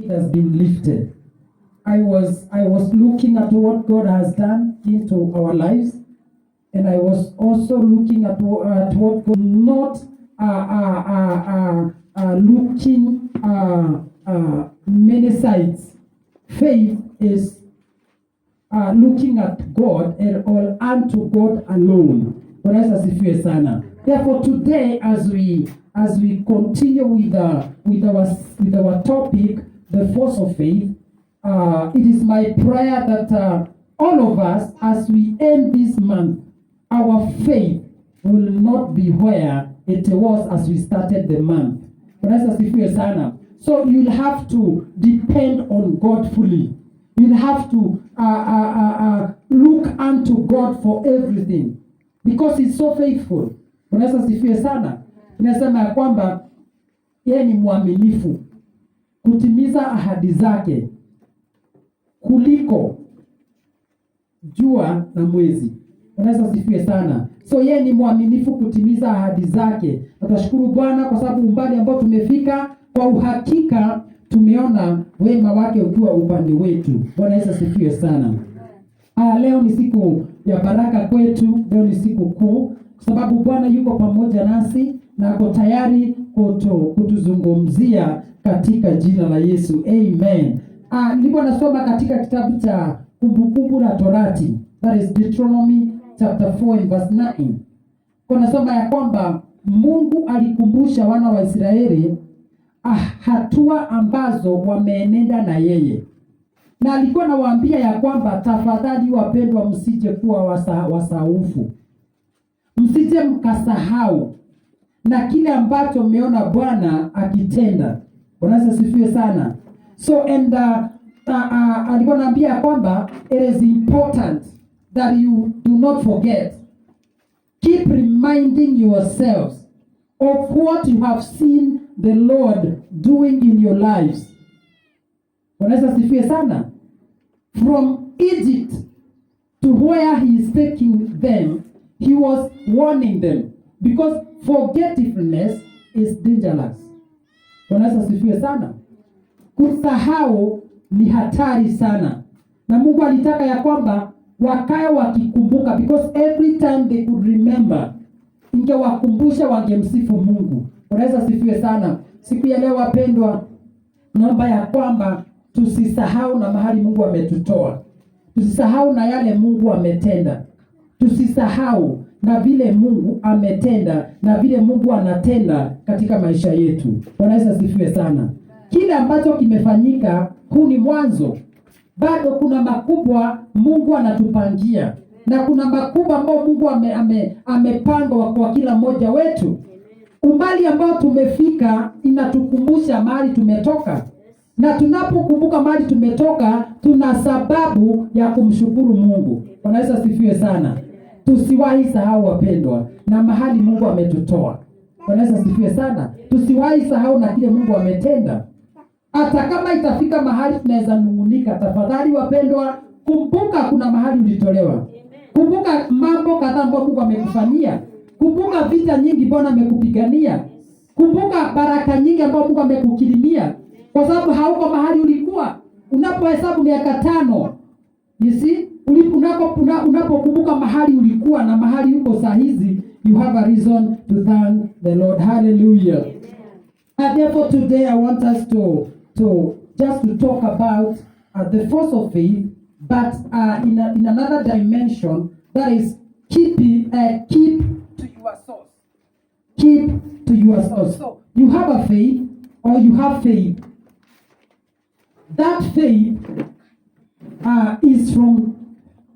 it has been lifted. I was looking at what God has done into our lives, and I was also looking at what God not looking many sides. Faith is looking at God and all unto God alone. Bwana Yesu asifiwe sana. Therefore today, as we continue with our topic, the force of faith, it is my prayer that all of us, as we end this month, our faith will not be where it was as we started the month. Bwana Yesu asifiwe sana. So you'll have to depend on God fully. You'll have to look unto God for everything, because He's so faithful. Bwana Yesu asifiwe sana. Inasema ya kwamba yeye ni mwaminifu kutimiza ahadi zake kuliko jua na mwezi. Bwana Yesu asifiwe sana. So yeye ni mwaminifu kutimiza ahadi zake. Tunashukuru Bwana kwa sababu umbali ambao tumefika, kwa uhakika tumeona wema wake ukiwa upande wetu. Bwana Yesu asifiwe sana. Leo ni siku ya baraka kwetu, leo ni siku kuu kwa sababu Bwana yuko pamoja nasi na ako tayari kutuzungumzia katika jina la Yesu. Amen. Nilikuwa nasoma katika kitabu cha Kumbukumbu la Torati, that is Deuteronomy chapter 4 and verse 9. Kuna soma ya kwamba Mungu alikumbusha wana wa Israeli hatua ambazo wameenenda na yeye. Na alikuwa anawaambia ya kwamba tafadhali wapendwa, msije kuwa wasaufu. Msije mkasahau na kile ambacho mmeona Bwana akitenda. Bwana asifiwe sana. So and alikuwa anaambia ya kwamba it is important that you do not forget. Keep reminding yourselves of what you have seen the Lord doing in your lives. Bwana asifiwe sana. From Egypt to where He is taking them, He was warning them, because forgetfulness is dangerous. Bwana asifiwe sana. Kusahau ni hatari sana. Na Mungu alitaka ya kwamba wakae wakikumbuka, because every time they could remember, ingewakumbusha wangemsifu Mungu. Bwana asifiwe sana. Siku ya leo wapendwa, naomba ya kwamba tusisahau na mahali Mungu ametutoa. Tusisahau na yale Mungu ametenda. Tusisahau na vile Mungu ametenda na vile Mungu anatenda katika maisha yetu. Bwana asifiwe sana. Kile ambacho kimefanyika, huu ni mwanzo. Bado kuna makubwa Mungu anatupangia. Na kuna makubwa ambao Mungu amepanga kwa kila mmoja wetu. Umbali ambao tumefika inatukumbusha mahali tumetoka. Na tunapokumbuka mahali tumetoka, tuna sababu ya kumshukuru Mungu. Bwana Yesu asifiwe sana. Tusiwahi sahau wapendwa na mahali Mungu ametutoa. Bwana Yesu asifiwe sana. Tusiwahi sahau na kile Mungu ametenda. Hata kama itafika mahali tunaweza nungunika, tafadhali wapendwa, kumbuka kuna mahali ulitolewa. Kumbuka mambo kadhaa ambayo Mungu amekufanyia. Kumbuka vita nyingi Bwana amekupigania. Kumbuka baraka nyingi ambazo Mungu amekukirimia. Kwa sababu hauko mahali ulikuwa. Unapohesabu miaka 5, you see, unapokumbuka mahali ulikuwa na mahali uko saa hizi, you have a reason to thank the Lord. Hallelujah. And therefore today I want us to talk about the force of faith, but in another dimension, that is keep to your source. Keep to your source. So you have a faith, or you have faith. That faith is from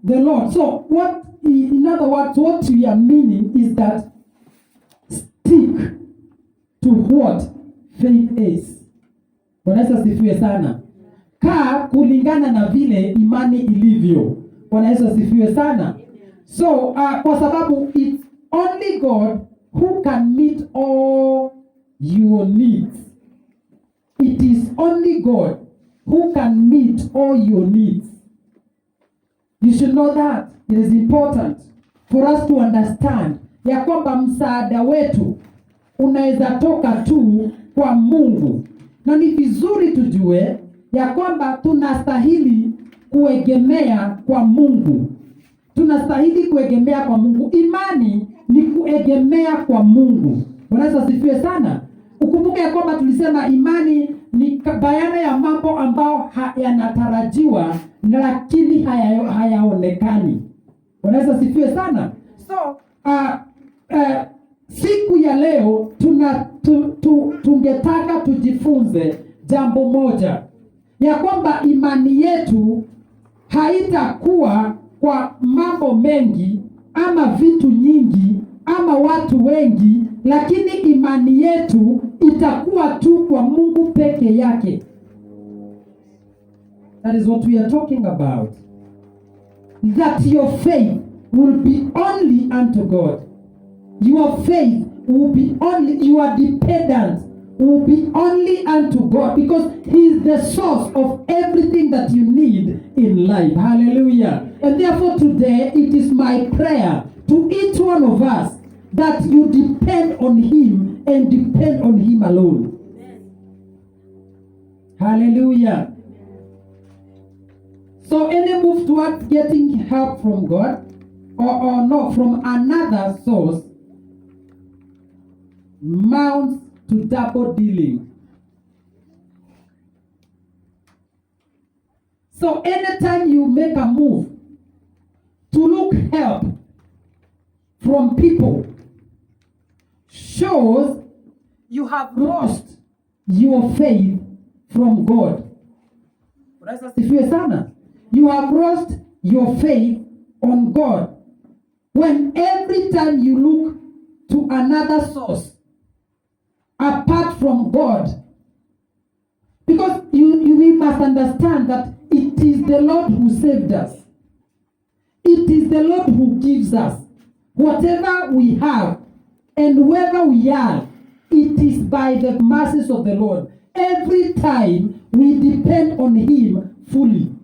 the Lord. So what, in other words, what we are meaning is that stick to what faith is. Bwana Yesu asifiwe sana. Kaa kulingana na vile imani ilivyo. Bwana Yesu asifiwe sana. So kwa sababu it's only God who can meet all your needs. It is only God who can meet all your needs. You should know that. It is important for us to understand ya kwamba msaada wetu unaweza toka tu kwa Mungu. Na ni vizuri tujue ya kwamba tunastahili kuegemea kwa Mungu. Tunastahili kuegemea kwa Mungu. Imani ni kuegemea kwa Mungu. Bwana Yesu asifiwe sana. Ukumbuke ya kwamba tulisema imani ni bayana ya mambo ambao yanatarajiwa lakini hayaonekani. Bwana Yesu asifiwe sana. So siku ya leo tungetaka tujifunze jambo moja, ya kwamba imani yetu haitakuwa kwa mambo mengi ama vitu nyingi ama watu wengi, lakini imani yetu itakuwa tu kwa Mungu peke yake. That is what we are talking about. That your faith will be only unto God. Your faith will be only, your dependence will be only unto God, because He is the source of everything that you need in life. Hallelujah. And therefore today it is my prayer to each one of us that you depend on Him and depend on Him alone. Hallelujah. So any move towards getting help from God or not from another source mounts to double dealing. So anytime you make a move to look help from people, shows you have lost your faith from God. You have lost your faith on God when every time you look to another source apart from God, because we must understand that it is the Lord who saved us. It is the Lord who gives us whatever we have and wherever we are. It is by the mercies of the Lord. Every time we depend on Him fully.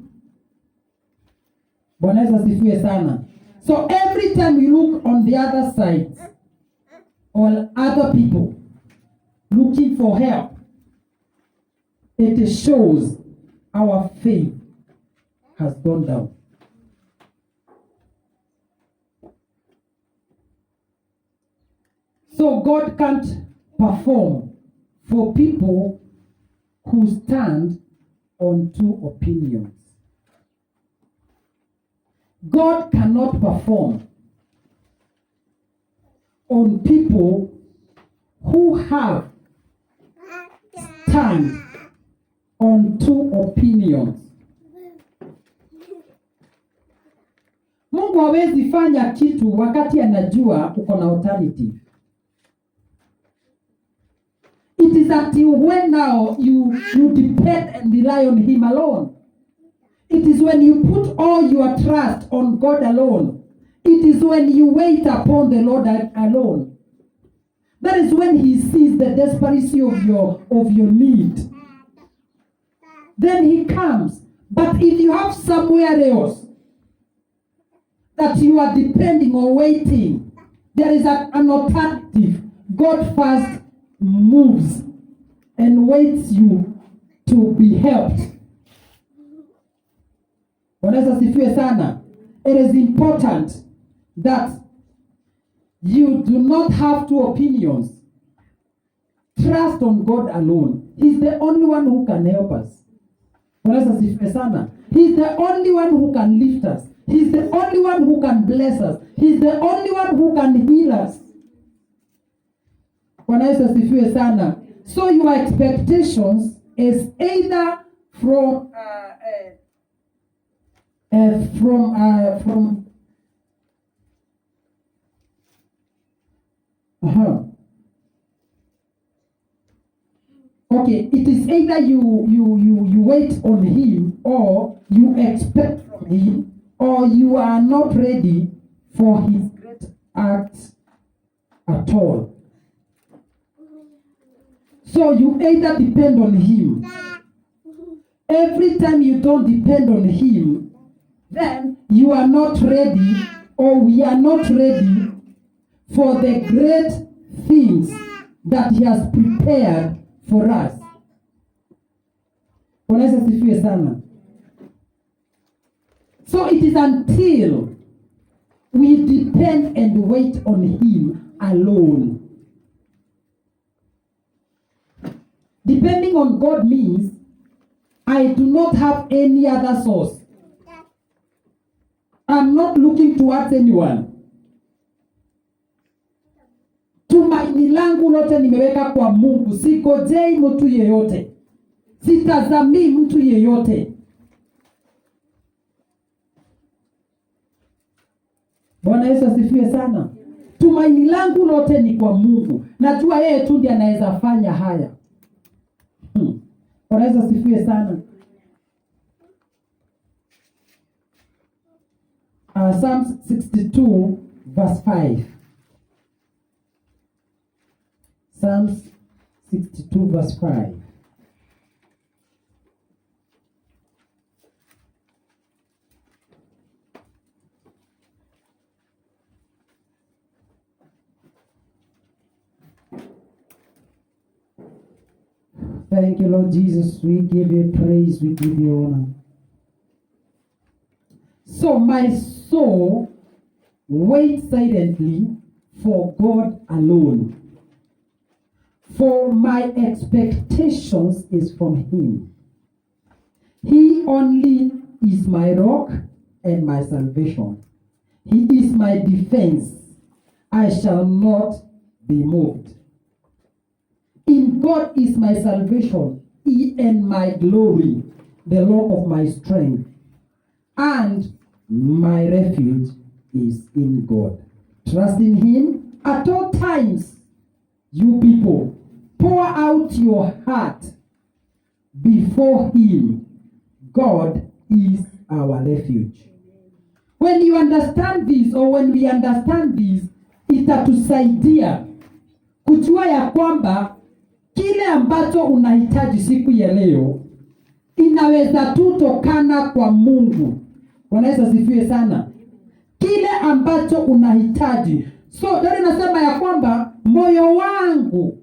Bwana Yesu asifiwe sana. So every time we look on the other side or other people looking for help, it shows our faith has gone down. So God can't perform for people who stand on two opinions. God cannot perform on people who have stand on two opinions. Mungu hawezi fanya kitu wakati anajua uko na alternative. It is until when now you depend and rely on Him alone. It is when you put all your trust on God alone. It is when you wait upon the Lord alone. That is when He sees the desperation of your need. Then He comes. But if you have somewhere else that you are depending or waiting, there is an alternative. God first moves and waits you to be helped. Bwana Yesu asifiwe sana. It is important that you do not have two opinions. Trust on God alone. He's the only one who can help us. Bwana Yesu asifiwe sana. He's the only one who can lift us. He's the only one who can bless us. He's the only one who can heal us. Bwana Yesu asifiwe sana. So your expectations is either from okay, it is either you wait on Him, or you expect from Him, or you are not ready for His great acts at all. So you either depend on Him. Every time you don't depend on Him, then you are not ready, or we are not ready for the great things that He has prepared for us. Bwana Yesu asifiwe sana. So it is until we depend and wait on him alone. Depending on God means I do not have any other source. I'm not looking towards anyone. Tumaini langu lote nimeweka kwa Mungu. Sigojei mtu yeyote. Sitazamii mtu yeyote. Bwana Yesu asifiwe sana. Tumaini langu lote ni kwa Mungu. Najua yeye tu ndiye anaweza fanya haya. Bwana Yesu asifiwe sana. Psalms 62 verse 5. Psalms 62 verse 5. Thank you, Lord Jesus. We give you praise. We give you honor. So my soul waits silently for God alone. For my expectations is from him. He only is my rock and my salvation. He is my defense. I shall not be moved. In God is my salvation, he and my glory, the rock of my strength, and my refuge is in God. Trust in him at all times, you people. Pour out your heart before him. God is our refuge. When you understand this, or when we understand this, itatusaidia kujua ya kwamba kile ambacho unahitaji siku ya leo inaweza tu tokana kwa Mungu. Bwana Yesu asifiwe sana. Kile ambacho unahitaji. So ndio nasema ya kwamba moyo wangu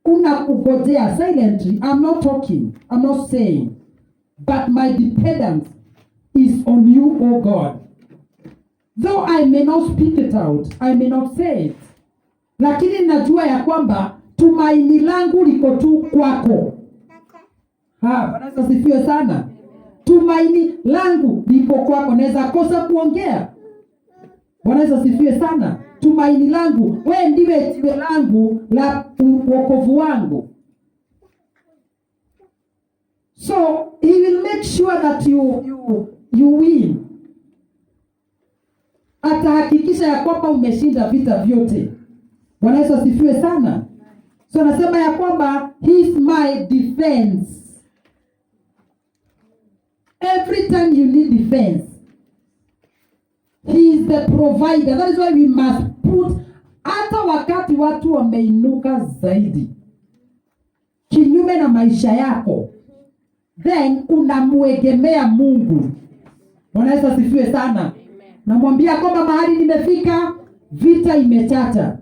unakungojea silently. I'm not talking, I'm not saying, but my dependence is on you, oh God. Though I may not speak it out, I may not say it, lakini najua ya kwamba tumaini langu liko tu kwako. Bwana Yesu asifiwe sana. Tumaini langu liko kwako. Naweza kosa kuongea. Bwana Yesu asifiwe sana. Tumaini langu, wewe ndiwe jiwe langu la wokovu wangu. So he will make sure that you win. Atahakikisha ya kwamba umeshinda vita vyote. Bwana Yesu asifiwe sana. So nasema ya kwamba he is my defense. Every time you need defense, he is the provider. That is why we must put, hata wakati watu wameinuka zaidi kinyume na maisha yako, then unamwegemea Mungu. Bwana Yesu asifiwe sana. Namwambia kwamba mahali nimefika, vita imechacha.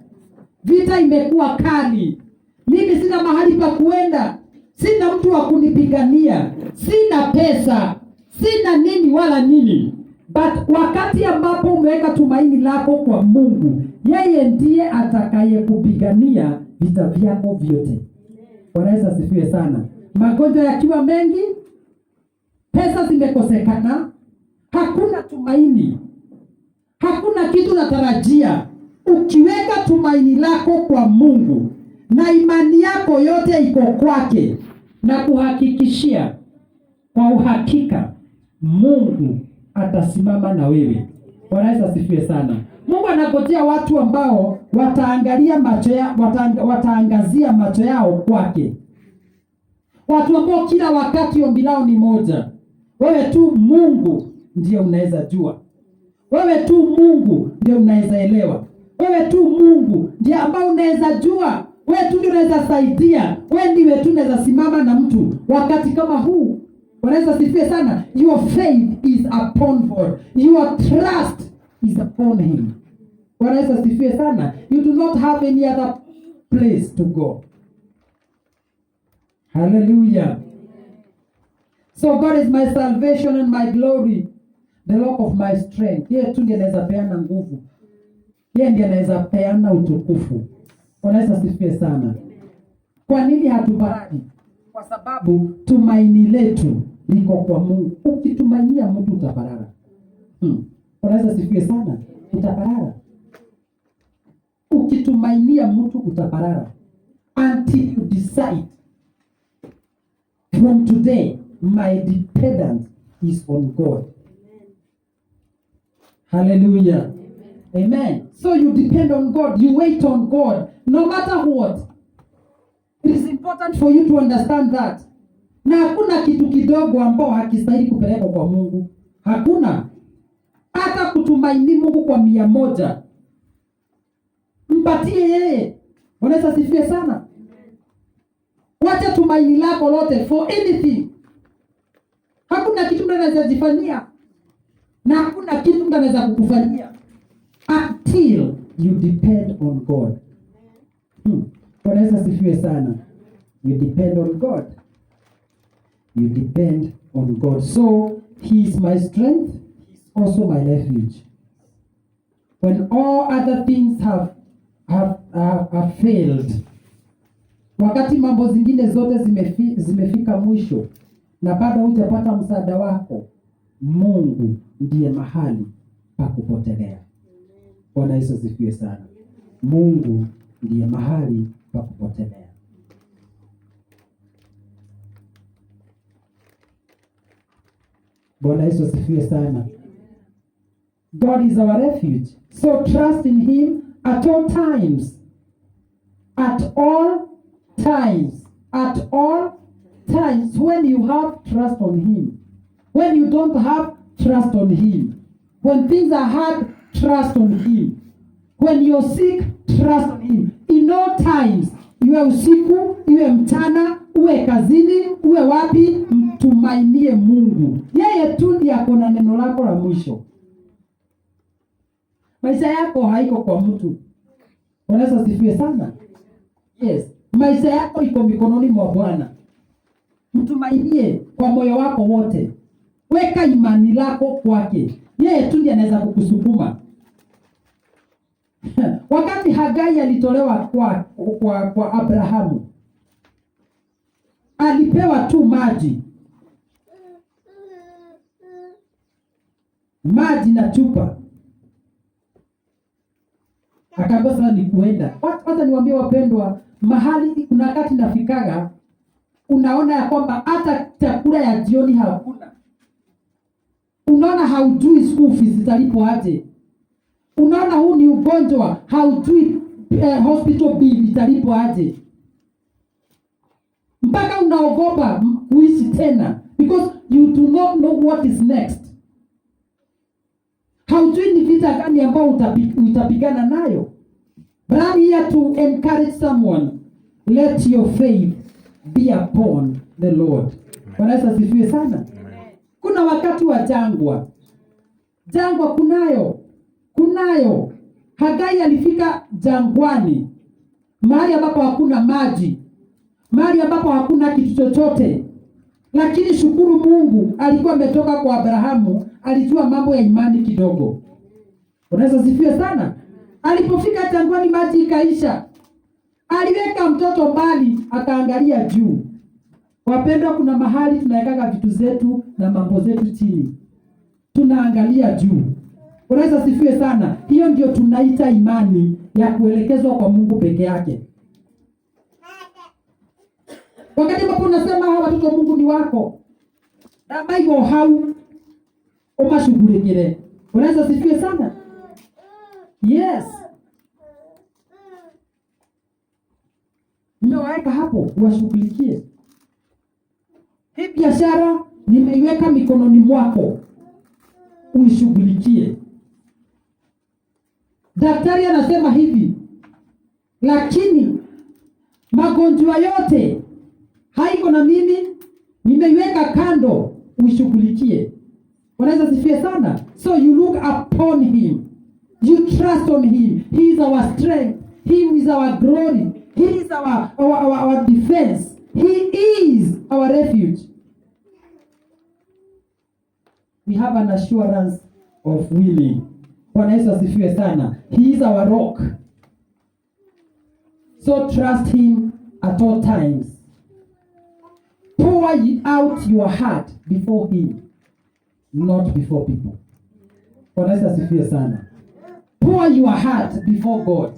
Vita imekuwa kali. Mimi sina mahali pa kuenda. Sina mtu wa kunipigania. Sina pesa. Sina nini wala nini. But wakati ambapo umeweka tumaini lako kwa Mungu, yeye ndiye atakayekupigania vita vyako vyote. Bwana Yesu asifiwe sana. Magonjwa yakiwa mengi, pesa zimekosekana, hakuna tumaini. Hakuna kitu natarajia. Ukiweka tumaini lako kwa Mungu na imani yako yote iko kwake, na kuhakikishia kwa uhakika Mungu atasimama na wewe. Bwana Yesu asifiwe sana. Mungu anangojea watu ambao wataangazia macho yao kwake. Watu ambao kila wakati ombi lao ni moja. Wewe tu Mungu ndiye unaweza jua. Wewe tu Mungu ndiye unaweza elewa. Wewe tu Mungu ndiye ambao unaweza jua. Wewe tu ndiye unaweza saidia. Wewe ndiye tu unaweza simama na mtu wakati kama huu. Bwana Yesu asifiwe sana. Your faith is upon God. Your trust is upon him. Bwana Yesu asifiwe sana. You do not have any other place to go. Hallelujah. So God is my salvation and my glory, the rock of my strength. Yeye tu ndiye anaweza peana nguvu, yeye ndiye anaweza peana utukufu. Bwana asifiwe sana. Kwa nini hatubaraki? Kwa sababu tumaini letu liko kwa Mungu. Ukitumainia mtu utaparara. Bwana asifiwe sana. Utaparara. Ukitumainia mtu utaparara. Until you decide, from today, my dependence is on God. Hallelujah. Amen. So you depend on God. You wait on God. No matter what. It is important for you to understand that. Na hakuna kitu kidogo ambao hakistahili kupelekwa kwa Mungu. Hakuna. Hata kutumaini Mungu kwa 100. Mpatie yeye. Bwana asifiwe sana. Wacha tumaini lako lote for anything. Hakuna kitu mtu anaweza jifanyia. Na hakuna kitu mtu anaweza kukufanyia. Until you depend on God. Bwana asifiwe sana. You depend on God. You depend on God. So he is my strength. He is also my refuge. When all other things have failed, wakati mambo zingine zote zimefika mwisho na bado hujapata msaada wako, Mungu ndiye mahali pa kupotelea. Bwana Yesu asifiwe sana. Mungu ndiye mahali pa kupotelea. Bwana Yesu asifiwe sana. God is our refuge. So trust in him at all times. At all times. At all times. When you have trust on him. When you don't have trust on him. When things are hard, trust on him. When you're sick, trust on him. In all times. Iwe usiku, iwe mchana, uwe kazini, uwe wapi, mtumainie Mungu. Yeye tu ndiye ako na neno lako la mwisho. Maisha yako haiko kwa mtu. Bwana asifiwe sana. Yes. Maisha yako iko mikononi mwa Bwana. Mtumainie kwa moyo wako wote. Weka imani lako kwake. Yeye tu ndiye anaweza kukusukuma. Wakati Hagai alitolewa kwa Abrahamu, alipewa tu maji na chupa. Akaambia sasa ni kuenda. Hata niwaambie wapendwa, mahali kuna wakati nafikaga unaona ya kwamba hata chakula ya jioni hakuna. Unaona haujui school fees zitalipo aje. Unaona huu ni ugonjwa, haujui hospital bill italipo aje. Mpaka unaogopa kuishi tena because you do not know what is next. Haujui ni vita gani ambao utapigana nayo. But I'm here to encourage someone. Let your faith be upon the Lord. Bwana Yesu asifiwe sana. Kuna wakati wa jangwa. Jangwa kunayo. Hagai alifika jangwani. Mahali ambapo hakuna maji. Mahali ambapo hakuna kitu chochote. Lakini shukuru Mungu, alikuwa ametoka kwa Abrahamu, alijua mambo ya imani kidogo. Unaweza sifiwe sana. Alipofika jangwani maji ikaisha. Aliweka mtoto mbali, akaangalia juu. Wapendwa, kuna mahali tunaweka vitu zetu na mambo zetu chini. Tunaangalia juu. Unaweza sifiwe sana. Hiyo ndio tunaita imani ya kuelekezwa kwa Mungu peke yake. Wakati ambapo unasema hawa watoto Mungu ni wako, na maigo hau umashughulikire. Unaweza sifiwe sana. Yes. Nimeweka hapo uwashughulikie. Hii biashara nimeiweka mikononi mwako. Uishughulikie. Daktari anasema hivi, lakini magonjwa yote haiko na mimi, nimeiweka kando, uishughulikie. Unaweza sifie sana. So you look upon him. You trust on him. He is our strength. He is our glory. He is our defense. He is our refuge. we have an assurance of winning. Bwana Yesu asifiwe sana. He is our rock. So trust him at all times. Pour out your heart before him, not before people. Bwana Yesu asifiwe sana. Pour your heart before God.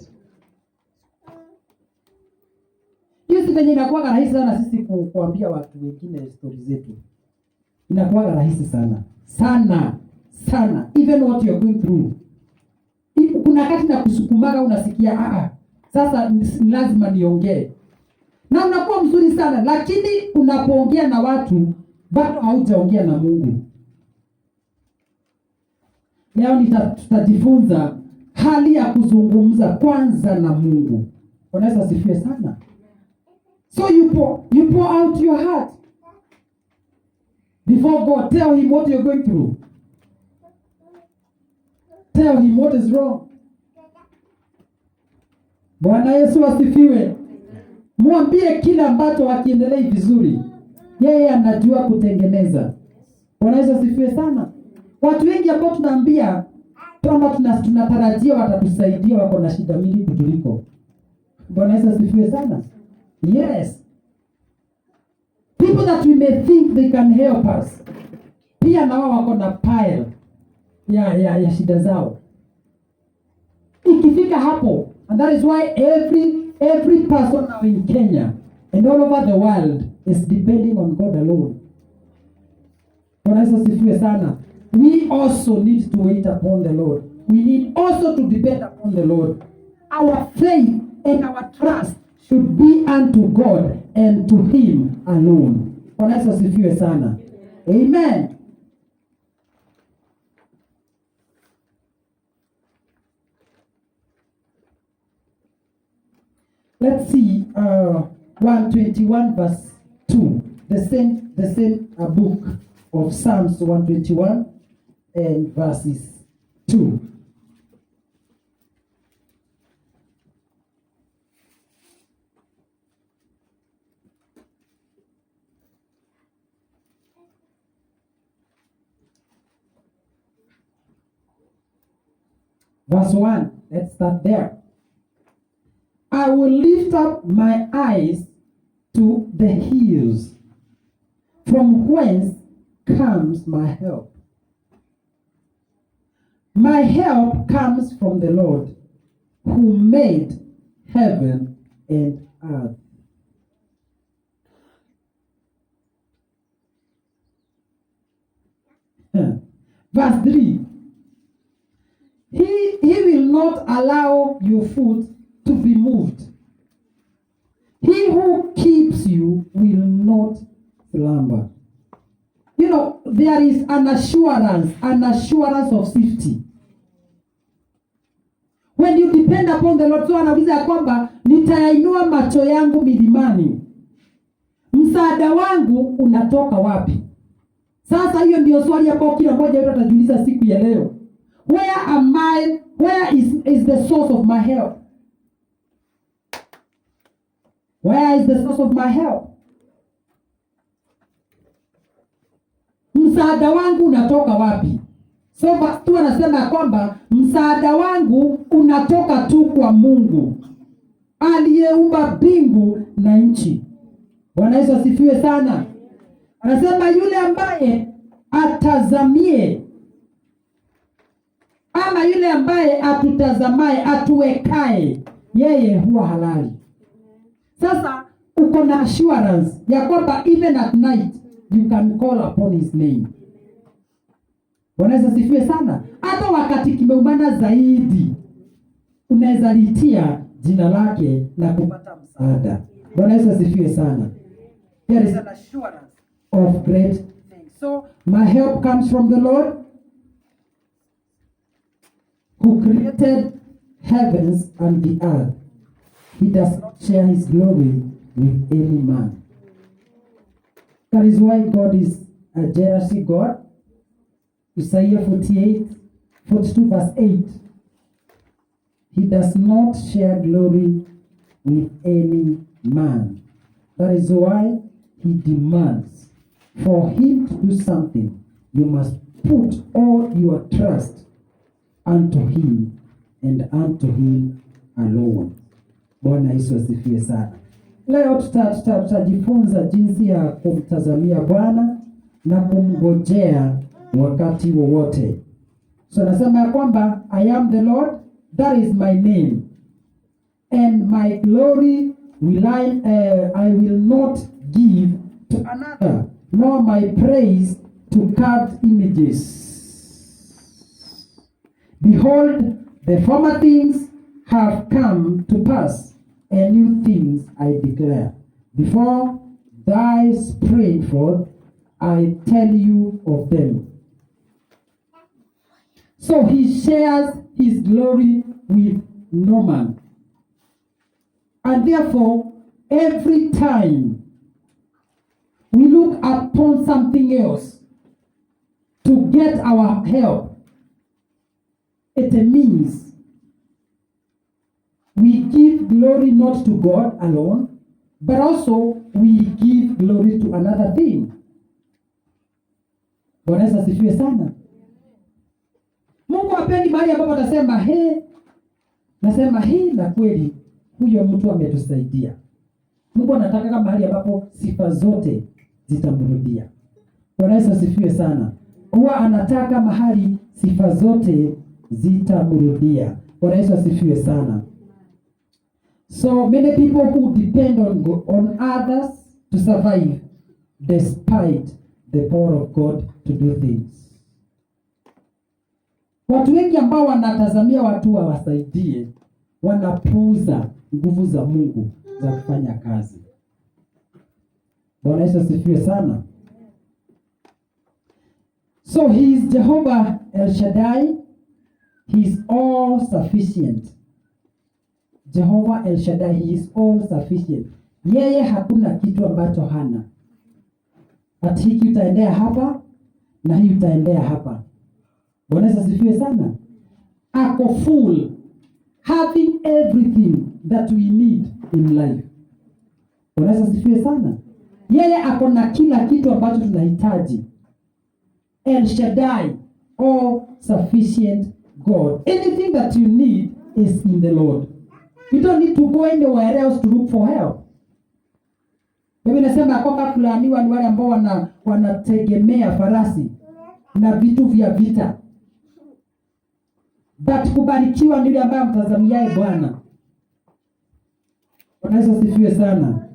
Hizi venye inakuwa rahisi sana sisi kuambia watu wengine story zetu. Inakuwa rahisi sana. Sana. Even what you are going through. Kuna wakati na kusukumaga unasikia sasa lazima niongee. Na unakuwa mzuri sana, lakini unapoongea na watu bado haujaongea na Mungu. Leo tutajifunza hali ya kuzungumza kwanza na Mungu. Unaweza sifiwe sana. So you pour out your heart before God. Tell him what you're going through. Tell him what is wrong. Bwana Yesu asifiwe. Mwambie kila ambacho hakiendelei vizuri. Yeye anajua kutengeneza. Bwana Yesu asifiwe sana. Watu wengi ambao tunaambia kwamba tunatarajia watatusaidia wako na shida mingi kutuliko. Bwana Yesu asifiwe sana. Yes. People that we may think they can help us. Pia na wao wako na pile ya shida zao. Ikifika hapo, and that is why every person now in Kenya and all over the world is depending on God alone. Bwana Yesu asifiwe sana. We also need to wait upon the Lord. We need also to depend upon the Lord. Our faith and our trust should be unto God and to him alone. Bwana Yesu asifiwe sana. Amen. Let's see 121 verse 2. The same book of Psalms 121 and verses 2. Verse 1. Let's start there. I will lift up my eyes to the hills, from whence comes my help. My help comes from the Lord, who made heaven and earth. Verse 3. He will not allow your foot to be moved. He who keeps you will not slumber. You know, there is an assurance of safety. When you depend upon the Lord, so anauliza ya kwamba nitainua macho yangu milimani. Msaada wangu unatoka wapi? Sasa hiyo ndio swali ambalo kila mmoja wetu atajiuliza siku ya leo. Where is the source of my help? Where is the source of my help? Msaada wangu unatoka wapi? So tu anasema kwamba msaada wangu unatoka tu kwa Mungu aliyeumba mbingu na nchi. Bwana Yesu asifiwe sana. Anasema yule ambaye atazamie, ama yule ambaye atutazamaye, atuwekae, yeye huwa halali. Sasa uko na assurance ya kwamba even at night you can call upon his name. Bwana Yesu asifiwe sana. Hata wakati kimeumana zaidi, unaweza litia jina lake na kupata msaada. Bwana Yesu asifiwe sana. There is an assurance of great things. So my help comes from the Lord, who created heavens and the earth. He does not share his glory with any man. That is why God is a jealous God. Isaiah 42 verse 8. He does not share glory with any man. That is why he demands for him to do something, you must put all your trust unto him and unto him alone. Bwana Yesu asifiwe sana. Leo tutajifunza jinsi ya kumtazamia Bwana na kumngojea wakati wowote. So nasema ya kwamba I am the Lord, that is my name, and my glory I will not give to another, nor my praise to carved images. Behold, the former things have come to pass, and new things I declare. Before thy spring forth, I tell you of them. So he shares his glory with no man. And therefore, every time we look upon something else to get our help, it means we give glory not to God alone, but also we give glory to another thing. Bwana Yesu asifiwe sana. Mungu hapendi mahali ambapo atasema nasema na kweli huyo mtu ametusaidia. Mungu anataka kama mahali ambapo sifa zote zitamrudia. Bwana Yesu asifiwe sana. Huwa anataka mahali sifa zote zitamrudia. Bwana Yesu asifiwe sana. So many people who depend on others to survive despite the power of God to do things. Watu wengi ambao wanatazamia watu wawasaidie wanapuuza nguvu za Mungu za kufanya kazi. Bwana Yesu asifiwe sana. So he is Jehovah El Shaddai. He is all sufficient. Jehovah El Shaddai, he is all sufficient. Yeye hakuna kitu ambacho hana. Ati hiki utaendea hapa na hii utaendea hapa. Bwana Yesu asifiwe sana. Ako full, having everything that we need in life. Bwana Yesu asifiwe sana. Yeye ako na kila kitu ambacho tunahitaji. El Shaddai, all sufficient God. Anything that you need is in the Lord. You don't need to go anywhere else to look for help. Biblia inasema kwamba kulaaniwa ni wale ambao wanategemea farasi na vitu vya vita. But kubarikiwa ni yule ambaye mtazamiaye Bwana. Bwana Yesu asifiwe sana.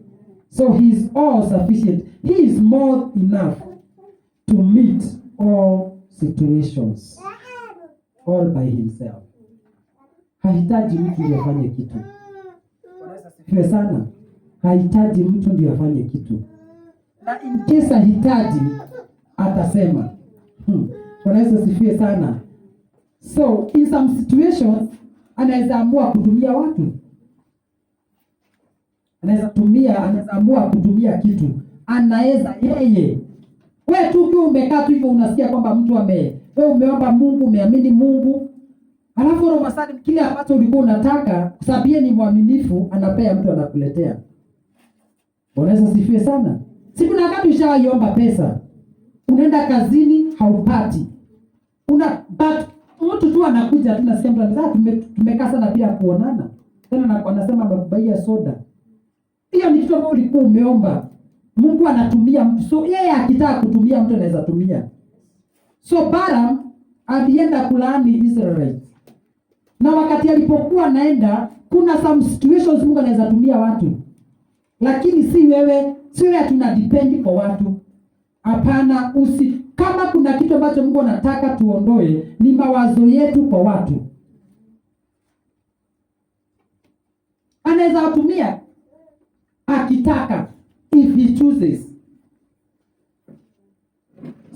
So he is all sufficient. He is more enough to meet all situations all by himself. Hahitaji mtu ndiye afanye kitu. Bwana Yesu asifiwe sana. Hahitaji mtu ndiye afanye kitu. Na in case hahitaji atasema. Bwana Yesu asifiwe sana. So in some situations anaweza amua kutumia watu. Anaweza amua kutumia kitu. Anaweza yeye. Wewe tu ukiwa umekaa tu hivyo unasikia kwamba mtu wewe umeomba Mungu, umeamini Mungu. Alafu roho masadi kile ambacho ulikuwa unataka, sababu yeye ni mwaminifu, anapea mtu anakuletea. Bwana Yesu asifiwe sana. Siku na wakati ushawaomba pesa. Unaenda kazini haupati. But mtu tu anakuja tu nasikia mtu anasema tumekaa sana bila kuonana. Tena anasema bakubaia soda. Hiyo ni kitu ambacho ulikuwa umeomba. Mungu anatumia mtu. So yeye akitaka kutumia mtu anaweza tumia. So Balaam alienda kulaani Israeli. Na wakati alipokuwa naenda, kuna some situations Mungu anaweza tumia watu. Lakini si wewe tuna depend kwa watu. Hapana, kama kuna kitu ambacho Mungu anataka tuondoe ni mawazo yetu kwa watu. Anaweza kutumia akitaka, if he chooses.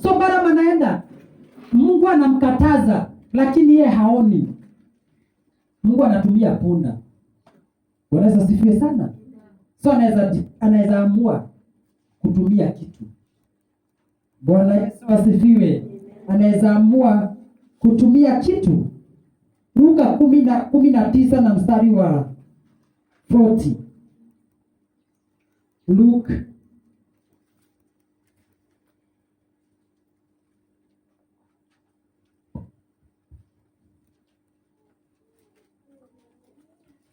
So Balaam anaenda, Mungu anamkataza lakini yeye haoni. Mungu anatumia punda. Bwana Yesu asifiwe sana. So anaweza amua kutumia kitu. Bwana Yesu asifiwe. Anaweza amua kutumia kitu. Luka 19 na mstari wa 40. Luke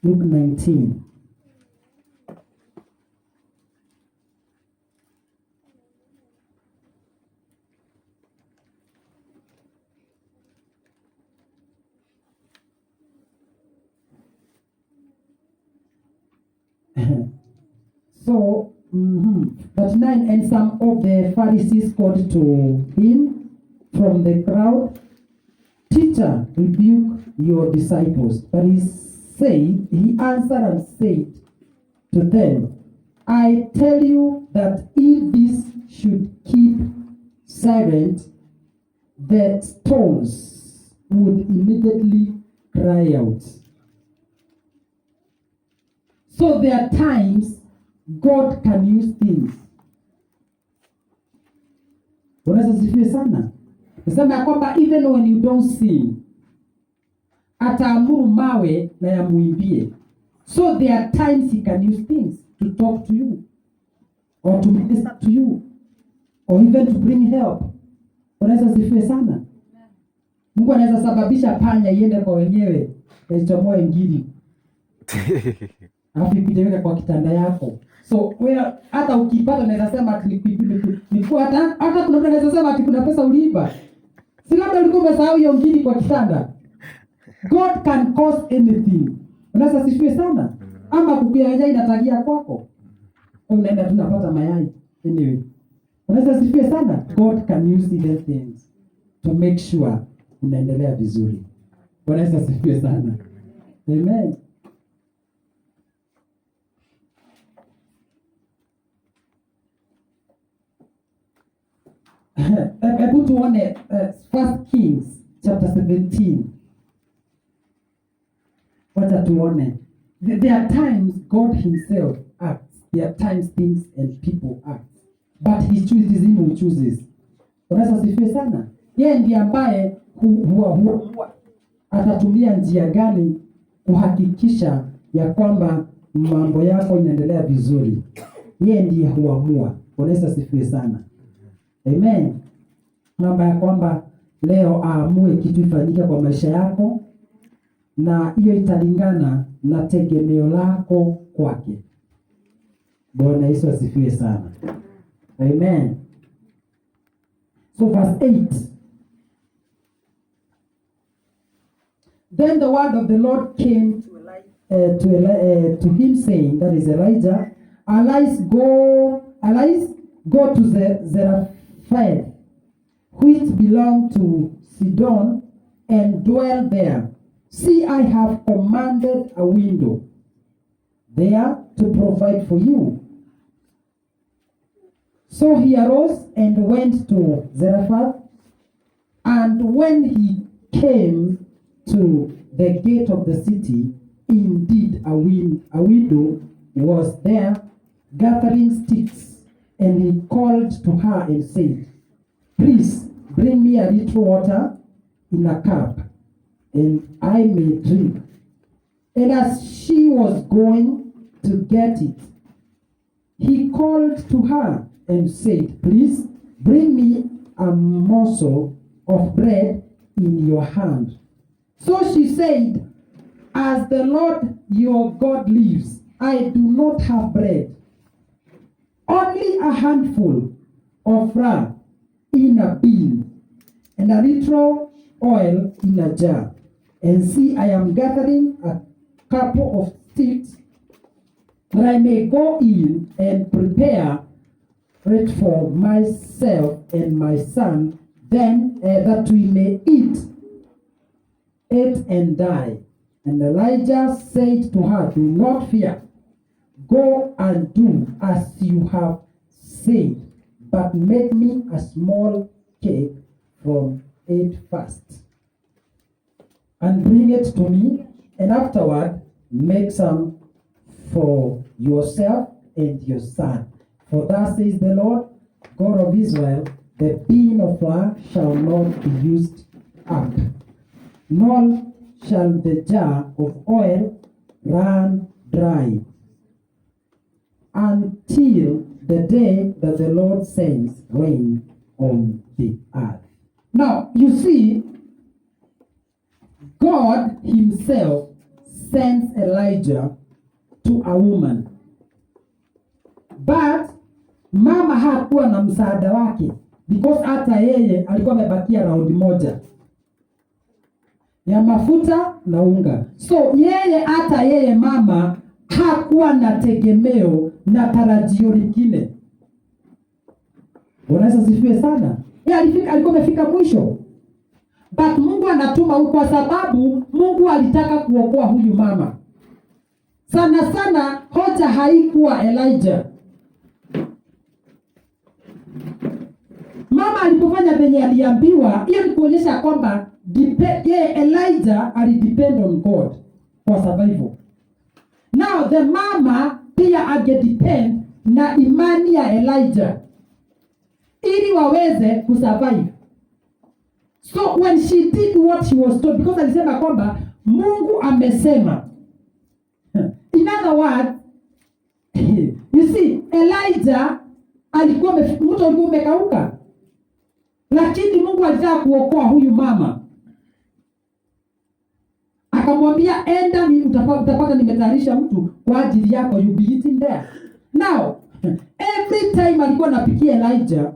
Luke 19. So, 39, and some of the Pharisees called to him from the crowd, Teacher, rebuke your disciples. But he answered and said to them, I tell you that if these should keep silent, the stones would immediately cry out. So there are times God can use things. Unaweza sifiwe sana. Nasema ya kwamba even when you don't sing, ataamuru mawe na yamuimbie. So there are times he can use things to talk to you, or to minister to you, or even to bring help. Unaweza sifiwe sana. Mungu anaweza sababisha panya iende kwa wenyewe na ichomoe ngiri. Alafu ipite kwa kitanda yako. So wewe hata ukipata unaweza sema ati nilikuwa hata kuna mtu anaweza sema ati kuna pesa uliiba. Si labda ulikuwa umesahau hiyo ngiri kwa kitanda. God can cause anything. Unaweza sifiwe sana. Ama kukuya inatagia kwako. Unaenda tunapata mayai. Anyway. Unaweza sifiwe sana. God can use these things to make sure unaendelea vizuri. Unaweza sifiwe sana. Amen. Hebu tuone 1 Kings chapter 17. Wacha tuone. There are times God himself acts. There are times things and people act. But he chooses him who chooses. Unaweza sifiwe sana. Yeye ndiye ambaye atatumia njia gani kuhakikisha ya kwamba mambo yako inaendelea vizuri. Yeye ndiye huamua. Unaweza sifiwe sana. Amen. Naomba ya kwamba leo aamue kitu ifanyike kwa maisha yako, na hiyo italingana na tegemeo lako kwake. Bwana Yesu asifiwe sana. Amen. So verse 8. Then the word of the Lord came to him saying, that is Elijah, Arise, go to Zarephath, which belong to Sidon, and dwell there. See, I have commanded a window there to provide for you. So he arose and went to Zarephath, and when he came to the gate of the city, indeed a widow was there gathering sticks. And he called to her and said, Please bring me a little water in a cup, and I may drink. And as she was going to get it, he called to her and said, Please bring me a morsel of bread in your hand. So she said, As the Lord your God lives, I do not have bread, only a handful of flour in a bin, and a little oil in a jar. And see, I am gathering a couple of sticks, that I may go in and prepare it for myself and my son, then that we may eat it and die. And Elijah said to her, Do not fear. Go and do as you have said, but make me a small cake from it first, and bring it to me, and afterward make some for yourself and your son. For thus says the Lord, God of Israel, the bin of flour shall not be used up, nor shall the jar of oil run dry, until the day that the Lord sends rain on the earth. Now, you see, God himself sends Elijah to a woman. But mama hakuwa na msaada wake because hata yeye alikuwa amebakia raundi moja ya mafuta na unga. So hata yeye mama hakuwa na tegemeo na tarajio lingine. Unaweza sifiwe sana. Yeye alikuwa amefika mwisho. But Mungu anatuma huko kwa sababu Mungu alitaka kuokoa huyu mama. Sana sana hoja haikuwa Elijah. Mama alipofanya venye aliambiwa, hiyo ni kuonyesha kwamba Elijah alidepend on God for survival. Now the mama pia angedepend na imani ya Elijah ili waweze kusurvive. So when she did what she was told, because alisema kwamba Mungu amesema. In other words, you see, Elijah alikuwa mtu alikuwa umekauka. Lakini Mungu alitaka kuokoa huyu mama. Akamwambia enda utapata nimetayarisha mtu kwa ajili yako, you be eating there. Now, every time alikuwa anapikia Elijah,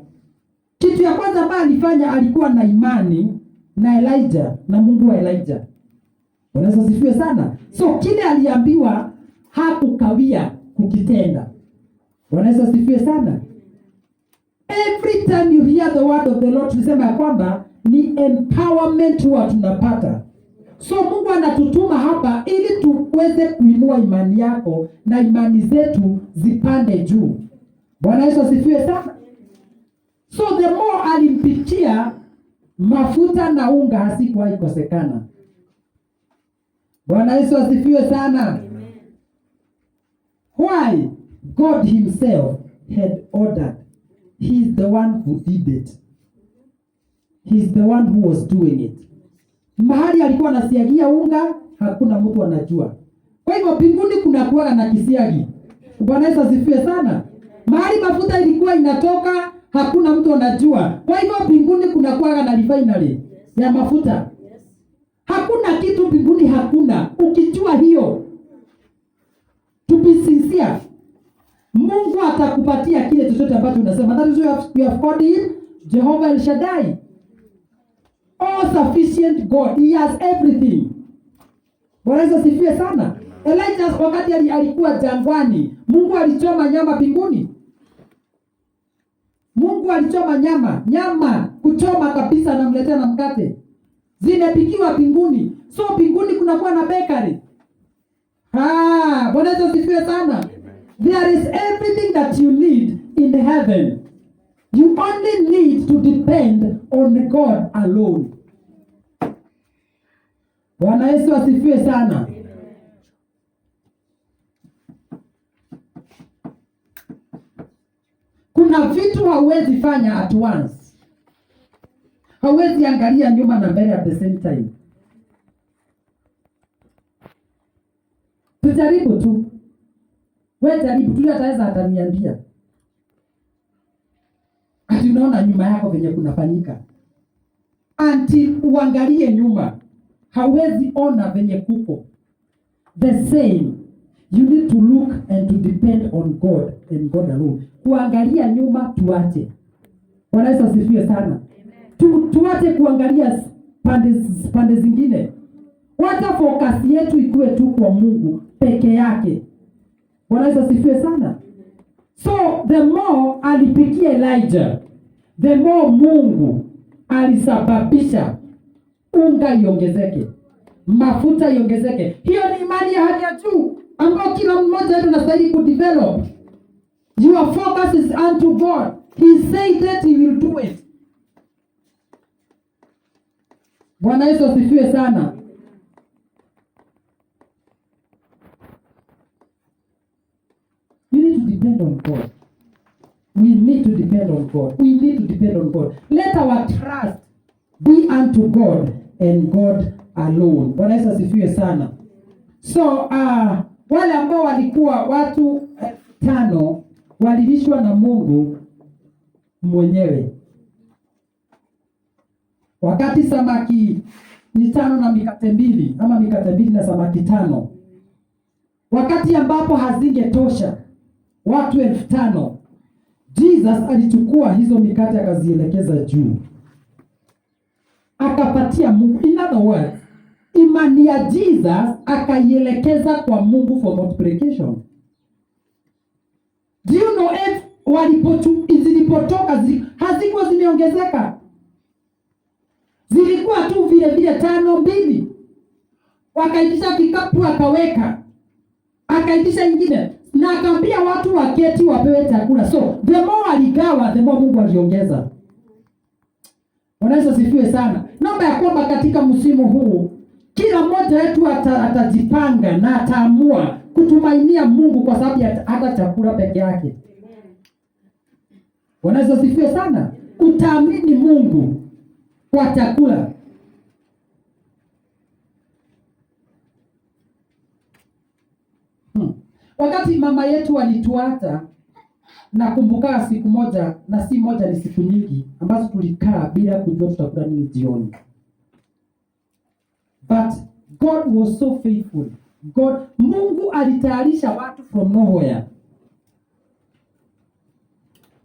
kitu ya kwanza ambayo alifanya alikuwa na imani na Elijah na Mungu wa Elijah. Unaweza sifiwe sana. So kile aliambiwa hakukawia kukitenda. Unaweza sifiwe sana. Every time you hear the word of the Lord, tunasema ya kwamba ni empowerment huwa tunapata. So Mungu anatutuma hapa ili tuweze kuinua imani yako na imani zetu zipande juu. Bwana Yesu asifiwe sana. So the more alimpikia, mafuta na unga hasikuwahi kosekana. Bwana Yesu asifiwe sana. Why? God himself had ordered. He's the one who did it. He's the one who was doing it. Mahali alikuwa anasiagia unga, hakuna mtu anajua. Kwa hivyo mbinguni kuna kuwa na kisiagi. Bwana Yesu asifiwe sana. Mahali mafuta ilikuwa inatoka, hakuna mtu anajua. Kwa hivyo mbinguni kuna kuwa na refinery ya mafuta. Hakuna kitu mbinguni, hakuna. Ukijua hiyo, to be sincere, Mungu atakupatia kile chochote ambacho unasema. That is why you have called him Jehovah El Shaddai. All sufficient God. He has everything. Bwana Yesu asifiwe sana. Elijah wakati alikuwa jangwani, Mungu alichoma nyama mbinguni. Mungu alichoma nyama kuchoma kabisa, anamletea na mkate. Zimepikiwa mbinguni. So mbinguni kunakuwa na bakery. Bwana Yesu asifiwe sana. There is everything that you need in heaven. You only need to depend on God alone. Bwana Yesu asifiwe sana. Kuna vitu hauwezi fanya at once. Hauwezi angalia nyuma na mbele at the same time. Tujaribu tu. Wewe jaribu tu, ataweza ataniambia. Ati unaona nyuma yako venye kunafanyika. Until uangalie nyuma, hauwezi ona venye kuko. The same, you need to look and to depend on God and God alone. Kuangalia nyuma tuache. Bwana Yesu asifiwe sana. Tuache kuangalia pande zingine. Wacha focus yetu ikuwe tu kwa Mungu peke yake. Bwana Yesu asifiwe sana. So the more alipikia Elijah, the more Mungu alisababisha unga iongezeke, mafuta iongezeke. Hiyo ni imani ya hali ya juu ambayo kila mmoja wetu anastahili kudevelop. Your focus is unto God. He said that he will do it. Bwana Yesu asifiwe sana. You need to depend on God. We need to depend on God. We need to depend on God. Let our trust be unto God and God alone. Bwana Yesu asifiwe sana. So wale ambao walikuwa watu 5 walilishwa na Mungu mwenyewe. Wakati samaki ni 5 na mikate 2 ama mikate 2 na samaki 5 wakati ambapo hazingetosha watu 5,000, Jesus alichukua hizo mikate akazielekeza juu, akapatia Mungu. In other words, imani ya Jesus akaielekeza kwa Mungu for multiplication. Do you know if zilipotoka hazikuwa zimeongezeka, zilikuwa tu vile vile 5, 2. Wakaitisha kikapu akaweka, akaitisha ingine na akaambia watu waketi wapewe chakula. So the more aligawa, the more Mungu aliongeza. Wanaweza sifiwe sana. Naomba ya kwamba katika msimu huu kila mmoja wetu atajipanga na ataamua kutumainia Mungu kwa sababu hata chakula peke yake. Wanaweza sifiwe sana. Utaamini Mungu kwa chakula. Wakati mama yetu alituacha, nakumbuka siku moja, na si moja ni siku nyingi, ambazo tulikaa bila kujua tutakula nini jioni. But God was so faithful. Mungu alitayarisha watu from nowhere.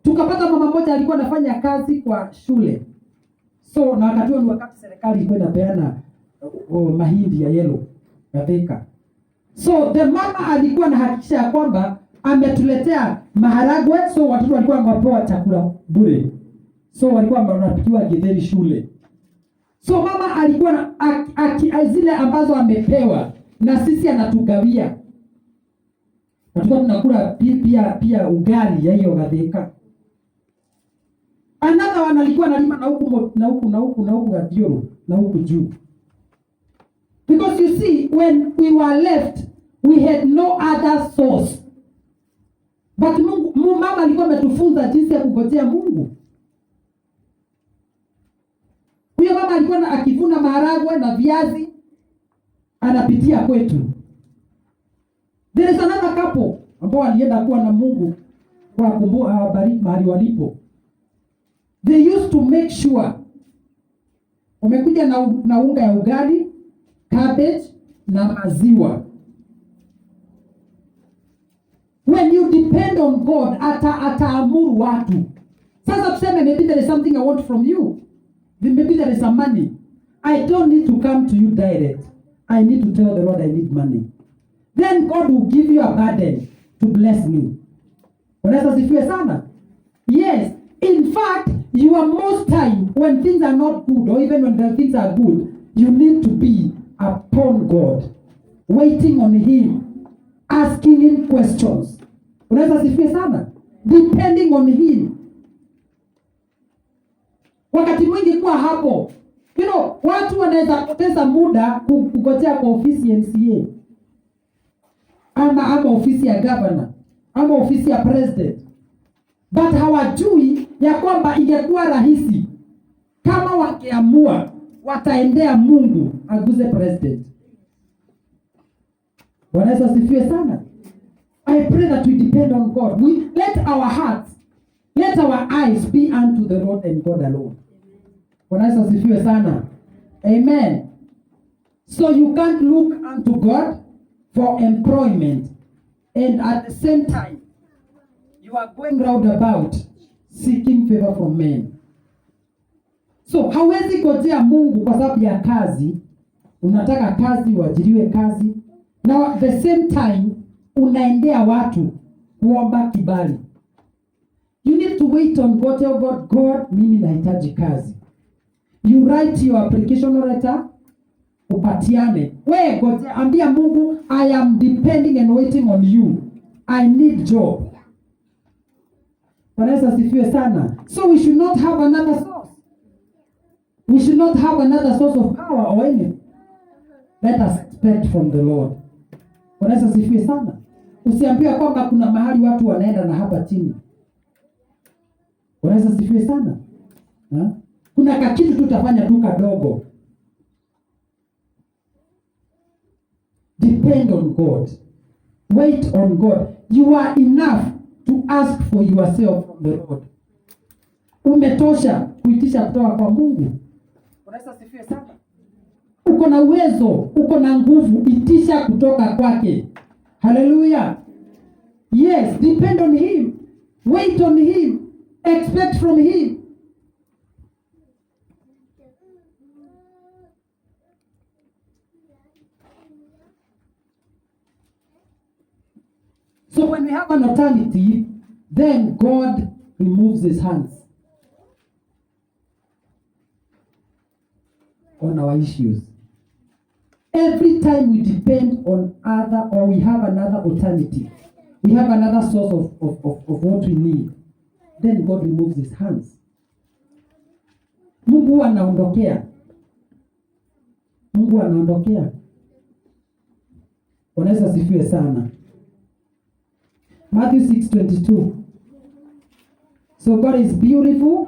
Tukapata mama moja alikuwa anafanya kazi kwa shule. So na wakati huo ni wakati serikali ilikuwa inapeana mahindi ya yellow ya Thika. So the mama alikuwa anahakikisha kwamba ametuletea maharagwe, so watoto walikuwa wanapewa chakula bure. So walikuwa wanapikiwa githeri shule. So mama alikuwa zile ambazo amepewa na sisi anatugawia. Watoto tunakula pia ugali ya hiyo Thika. Another one alikuwa analima na huku Gadioro na huku juu. Because you see, when we were left, we had no other source. But mama alikuwa ametufunza jinsi ya kungojea Mungu. Huyo mama alikuwa akivuna maharagwe na viazi, anapitia kwetu. There is another couple ambao walienda kuwa na Mungu kwa habari mahali walipo. They used to make sure wamekuja na unga ya ugali, cabbage na maziwa. When you depend on God, ataamuru watu. Sasa tuseme maybe there is something I want from you. Maybe there is some money. I don't need to come to you direct. I need to tell the Lord I need money. Then God will give you a burden to bless me. Unaweza sifiwe sana? Yes. In fact, you are most time when things are not good, or even when the things are good, you need to be upon God, waiting on Him, asking Him questions. Unaweza sifiwe sana? Depending on Him. Wakati mwingi kuwa hapo, watu wanaweza kupoteza muda kungojea kwa ofisi ya MCA, ama ofisi ya governor, ama ofisi ya president. But hawajui ya kwamba ingekuwa rahisi kama wangeamua wataendea Mungu aguze president. Wanaweza sifiwe sana. I pray that we depend on God. Let our hearts, let our eyes be unto the Lord and God alone. Wanaweza sifiwe sana. Amen. So you can't look unto God for employment and at the same time you are going round about seeking favor from men. So hawezi ngojea Mungu kwa sababu ya kazi. Unataka kazi, uajiriwe kazi. Now at the same time unaendea watu kuomba kibali. You need to wait on God. Tell God, God, mimi nahitaji kazi. You write your application letter, upatiane. Wewe God, ambia Mungu, I am depending and waiting on you. I need job. Wanaweza sifiwe sana. So we should not have another source. We should not have another source of power or anything. Let us expect from the Lord. Wanaweza sifiwe sana. Usiambiwe kwamba kuna mahali watu wanaenda na hapa chini. Wanaweza sifiwe sana. Kuna kakitu tutafanya tu kadogo. Depend on God. Wait on God. You are enough to ask for yourself from the Lord. Umetosha kuitisha kutoka kwa Mungu. Unaweza sifiwe sana. Uko na uwezo, uko na nguvu, itisha kutoka kwake. Hallelujah. Yes, depend on him. Wait on him. Expect from him. So when we have an alternative, then God removes his hands on our issues. Every time we depend on other, or we have another alternative, we have another source of what we need, then God removes his hands. Mungu anaondokea. Mungu anaondokea. Unaweza sifiwe sana. Matthew 6:22. So God is beautiful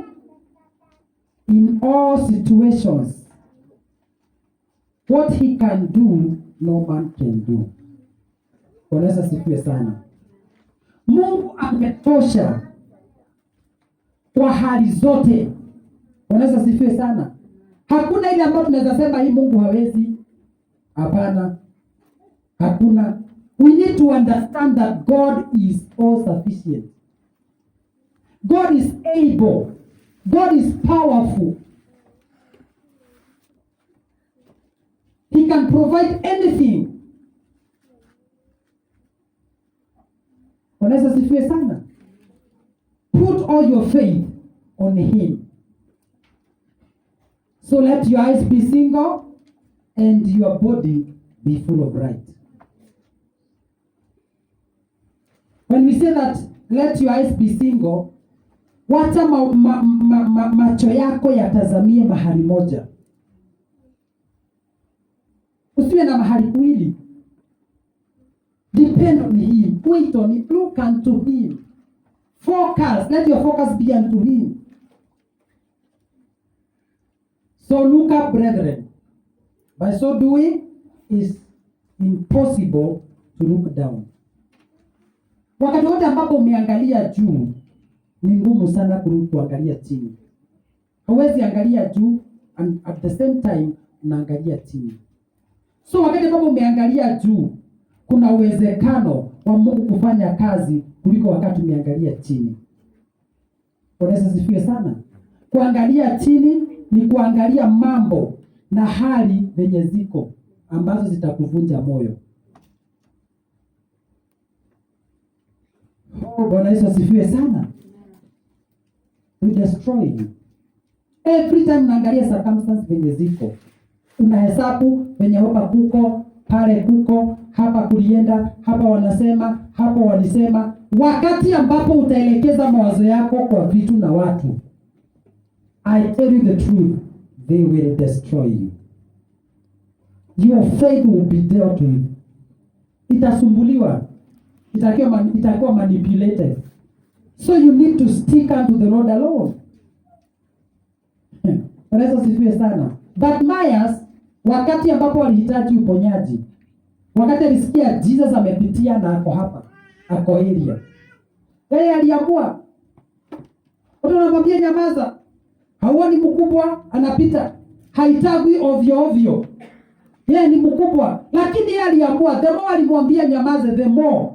in all situations. What he can do, no man can do. Unaweza sifiwe sana. Mungu ametosha kwa hali zote. Unaweza sifiwe sana. Hakuna ile ambayo tunaweza sema hii Mungu hawezi. Hapana. Hakuna. We need to understand that God is all sufficient. God is able. God is powerful. He can provide anything. Unaweza sifiwe sana. Put all your faith on him. So let your eyes be single and your body be full of light. When we say that, let your eyes be single, wacha macho yako yatazamie mahali moja. Usiwe na mahali kuwili. Depend on him. Wait on him. Look unto him. Focus. Let your focus be unto him. So look up, brethren. By so doing, it's impossible to look down. Wakati wote ambapo umeangalia juu, ni ngumu sana kuangalia chini. Hauwezi angalia juu and at the same time unaangalia chini. So wakati ambapo umeangalia juu, kuna uwezekano wa Mungu kufanya kazi kuliko wakati umeangalia chini. Unaweza sifiwe sana. Kuangalia chini ni kuangalia mambo na hali zenye ziko ambazo zitakuvunja moyo. Bwana Yesu asifiwe sana. We destroy you. Every time unaangalia circumstances zenye ziko, unahesabu venye hapa kuko, pale kuko, hapa kulienda, hapa wanasema, hapa walisema. Wakati ambapo utaelekeza mawazo yako kwa vitu na watu, I tell you the truth, they will destroy you. Your faith will be dealt with. Itasumbuliwa. Itakuwa manipulated. So you need to stick unto the Lord alone. Unaweza sifiwe sana. But Myers, wakati ambapo alihitaji uponyaji, wakati alisikia Jesus amepitia na ako hapa, ako area, yeye aliamua. Watu wanamwambia nyamaza. Hauoni mkubwa anapita, haitagwi ovyo ovyo. Yeye ni mkubwa, lakini yeye aliamua. The more alimwambia nyamaze, the more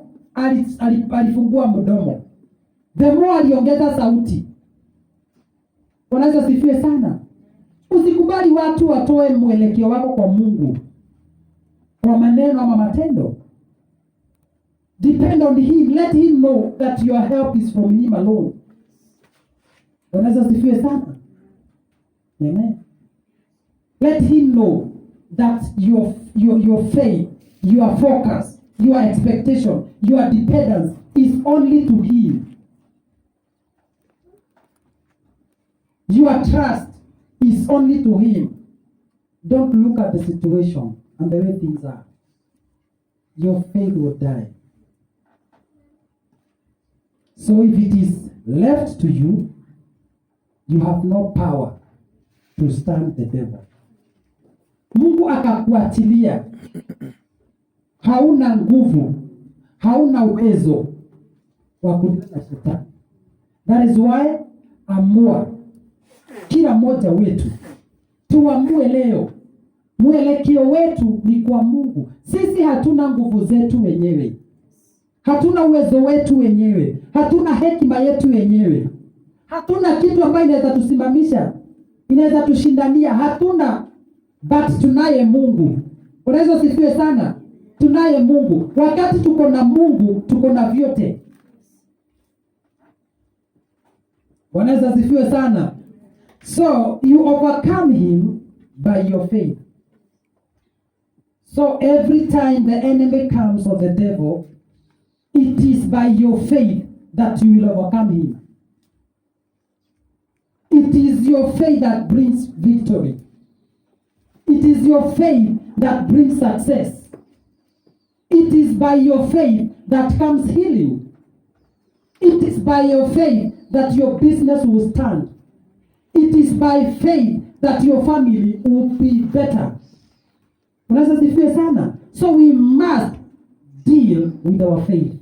alifungua mdomo. The more aliongeza sauti. Wanaweza sifiwe sana. Usikubali watu watoe mwelekeo wako kwa Mungu kwa maneno ama matendo. Depend on him. Let him know that your help is from him alone. Wanaweza sifiwe sana. Amen. Let him know that your faith, your focus, your expectation, your dependence is only to him. Your trust is only to him. Don't look at the situation and the way things are. Your faith will die. So if it is left to you, you have no power to stand the devil. Mungu akakuachilia, hauna nguvu, hauna uwezo wa kudhibiti shetani. That is why amua kila mmoja wetu tuamue leo, mwelekeo wetu ni kwa Mungu. Sisi hatuna nguvu zetu wenyewe. hatuna uwezo wetu wenyewe, hatuna hekima yetu wenyewe, hatuna kitu ambayo inaweza tusimamisha, inaweza tushindania, hatuna. But tunaye Mungu. Unaweza sifiwe sana. Tunaye Mungu. Wakati tuko na Mungu, tuko na vyote. Wanaweza sifiwe sana. So you overcome him by your faith. So every time the enemy comes, or the devil, it is by your faith that you will overcome him. It is your faith that brings victory. It is your faith that brings success. It is by your faith that comes healing. It is by your faith that your business will stand. It is by faith that your family will be better. Unaweza sifiwe sana. So we must deal with our faith,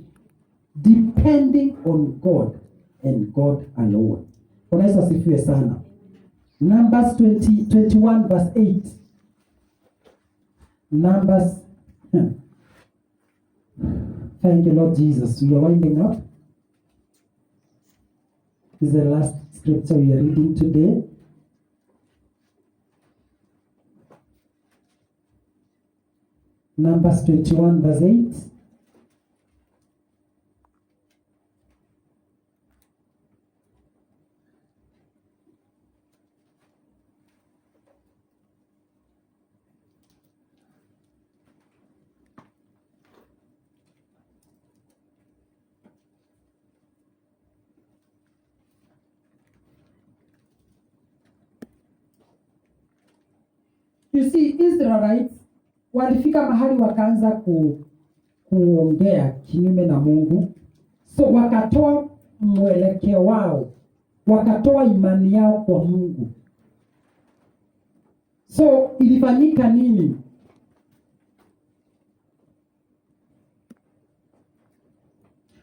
depending on God and God alone. Unaweza sifiwe sana. Numbers 21 verse 8. Numbers. Thank you, Lord Jesus. We are winding up. This is the last scripture we are reading today. Numbers 21 verse 8. You see, Israelites walifika mahali wakaanza kuongea kinyume na Mungu. So wakatoa mwelekeo wao, wakatoa imani yao kwa Mungu. So ilifanyika nini?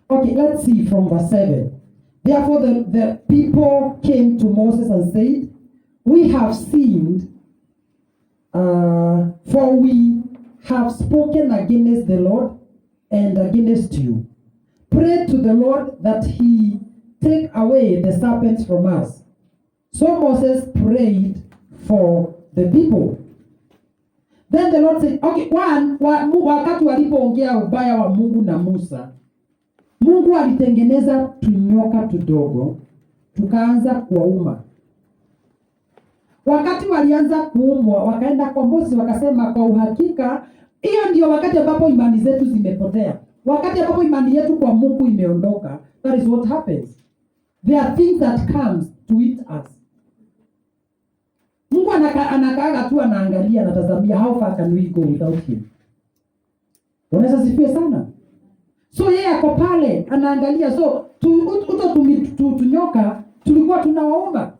Okay, let's see from verse 7. Therefore the people came to Moses and said, "We have sinned, for we have spoken against the Lord and against you. Pray to the Lord that he take away the serpents from us." So Moses prayed for the people. Then the Lord said, okay, wakati walipoongea ubaya wa Mungu na Musa, Mungu alitengeneza tunyoka tudogo, tukaanza kuwauma. Wakati walianza kuumwa, wakaenda kwa Moses wakasema, kwa uhakika hiyo ndio wakati ambapo imani zetu zimepotea. Wakati ambapo imani yetu kwa Mungu imeondoka. That is what happens. There are things that comes to eat us. Mungu anakaaga tu, anaangalia, anatazamia, how far can we go without him? Unaweza sifiwe sana. So yeye ako pale anaangalia. So tunyoka tulikuwa tunawaomba.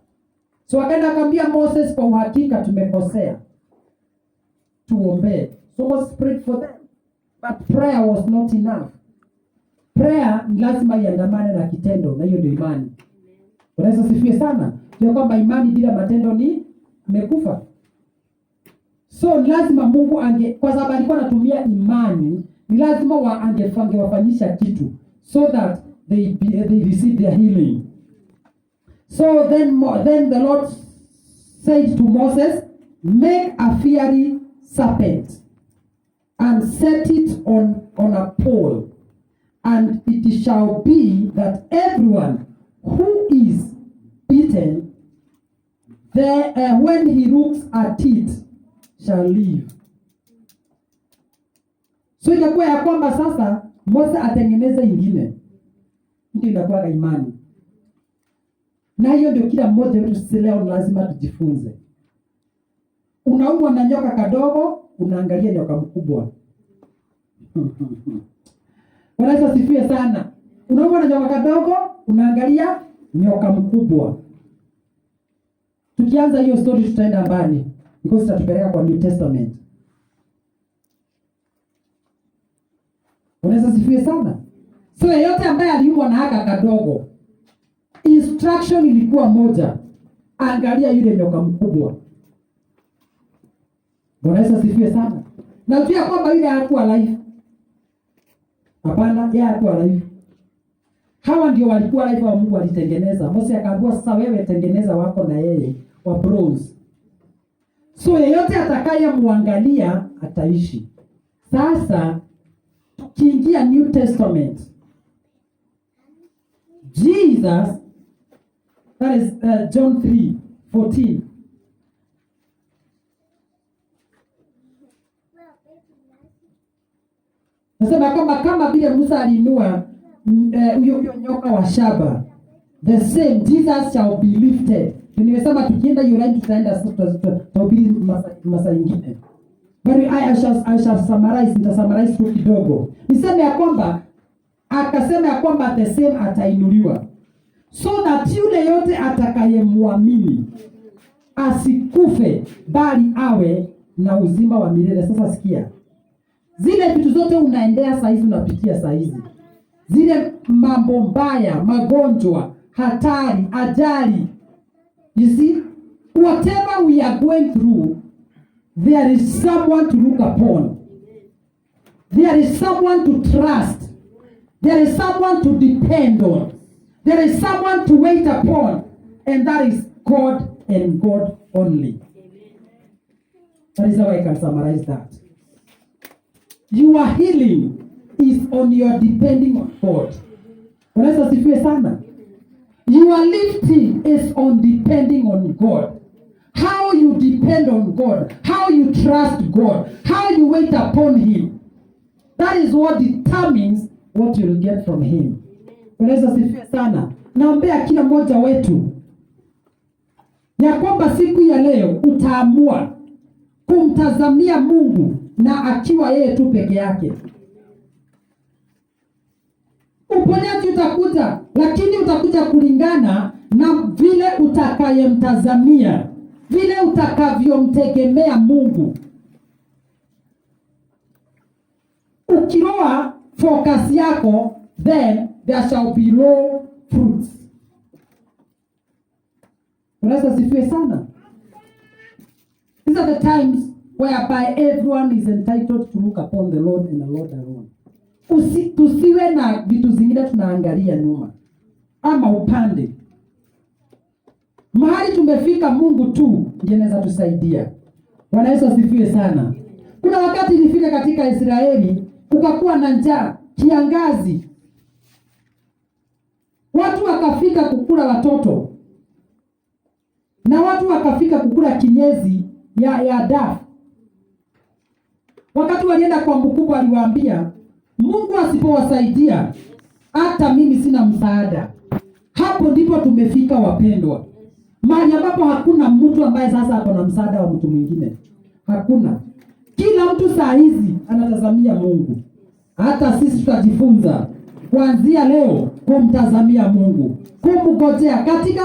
So akaenda akamwambia Moses, kwa uhakika tumekosea, tuombe. So Moses prayed for them. But prayer was not enough. Prayer ni lazima iandamane na kitendo, na hiyo ndio imani. Unaweza sifiwe sana. Ndio kwamba imani bila matendo ni imekufa. So ni lazima Mungu kwa sababu alikuwa anatumia imani, ni lazima angewafanyisha kitu so that they receive their healing. So then the Lord said to Moses, "Make a fiery serpent and set it on a pole, and it shall be that everyone who is beaten there, when he looks at it, shall live." So inakuwa ya kwamba sasa Moses atengeneze ingine. Ndio inakuwa imani. Na hiyo ndio kila mmoja wetu sisi leo lazima tujifunze. Unaumwa na nyoka kadogo, unaangalia nyoka mkubwa. Wanaweza sifiwe sana. Unaumwa na nyoka kadogo, unaangalia nyoka mkubwa. Tukianza hiyo story tutaenda mbali, because tutatupeleka kwa New Testament. Wanaweza sifiwe sana. So yeyote ambaye aliumwa na haka kadogo, instruction ilikuwa moja, angalia yule nyoka mkubwa. Wanaweza sifiwe sana. Na pia kwamba yule hakuwa live. Hapana, yeye alikuwa live. Hawa ndio walikuwa live wa Mungu alitengeneza. Mose akaambiwa sasa wewe tengeneza wako na yeye wa bronze. So yeyote atakayemwangalia ataishi. Sasa tukiingia New Testament, Jesus, that is John 3:14. Nasema kwamba kama vile Musa alinua huyo nyoka wa shaba, the same Jesus shall be lifted. Nimesema tukienda hiyo line tutaenda tutahubiri masa ingine. But I shall summarize, nitasummarize tu kidogo. Niseme ya kwamba akasema ya kwamba the same atainuliwa. So that yule yote atakayemwamini asikufe bali awe na uzima wa milele. Sasa sikia. Zile vitu zote unaendea saa hizi, unapitia saa hizi. Zile mambo mbaya, magonjwa, hatari, ajali. You see, whatever we are going through, there is someone to look upon. There is someone to trust. There is someone to depend on. There is someone to wait upon. And that is God and God only. That is how I can summarize that. Your healing is on your depending on God. Unaweza sifiwe sana. Your lifting is on depending on God. How you depend on God, how you trust God, how you wait upon Him. That is what determines what you'll get from Him. Unaweza sifiwe sana. Naombea kila mmoja wetu ya kwamba siku ya leo utaamua kumtazamia Mungu na akiwa yeye tu peke yake. Uponyaji utakuja, lakini utakuja kulingana na vile utakayemtazamia, vile utakavyomtegemea Mungu. Ukiroa focus yako, then there shall be low fruits. Unaweza sifiwe sana. These are the times whereby everyone is entitled to look upon the Lord and the Lord alone. Tusiwe na vitu zingine tunaangalia nyuma ama upande. Mahali tumefika Mungu tu ndiye anaweza tusaidia. Bwana Yesu asifiwe sana. Kuna wakati ilifika katika Israeli kukakuwa na njaa, kiangazi. Watu wakafika kukula watoto. Na watu wakafika kukula kinyezi ya dafu. Wakati walienda kwa mkubwa aliwaambia, Mungu asipowasaidia hata mimi sina msaada. Hapo ndipo tumefika wapendwa. Mahali ambapo hakuna mtu ambaye sasa ako na msaada wa mtu mwingine. Hakuna. Kila mtu saa hizi anatazamia Mungu. Hata sisi tutajifunza kuanzia leo kumtazamia Mungu. Kumngojea katika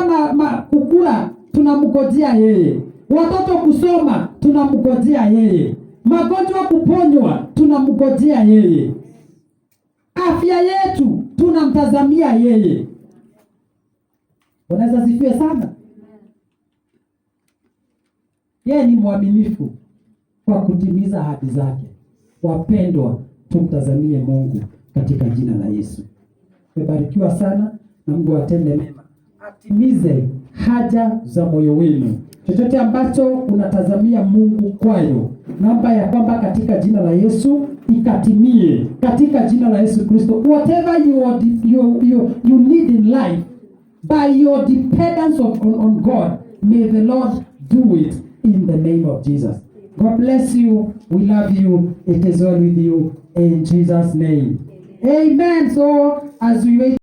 kukula tunamngojea yeye. Watoto kusoma tunamngojea yeye. Magonjwa kuponywa tunamngojea yeye. Afya yetu tunamtazamia yeye. Unaweza sifiwe sana. Yeye ni mwaminifu kwa kutimiza ahadi zake. Wapendwa, tumtazamie Mungu katika jina la Yesu. Mmebarikiwa sana na Mungu atende mema. Atimize haja za moyo wenu. Chochote ambacho unatazamia Mungu kwayo, naomba ya kwamba katika jina la Yesu ikatimie katika jina la Yesu Kristo. Whatever you need in life, by your dependence on God, may the Lord do it in the name of Jesus. God bless you. We love you. It is well with you in Jesus' name. Amen. So as we wait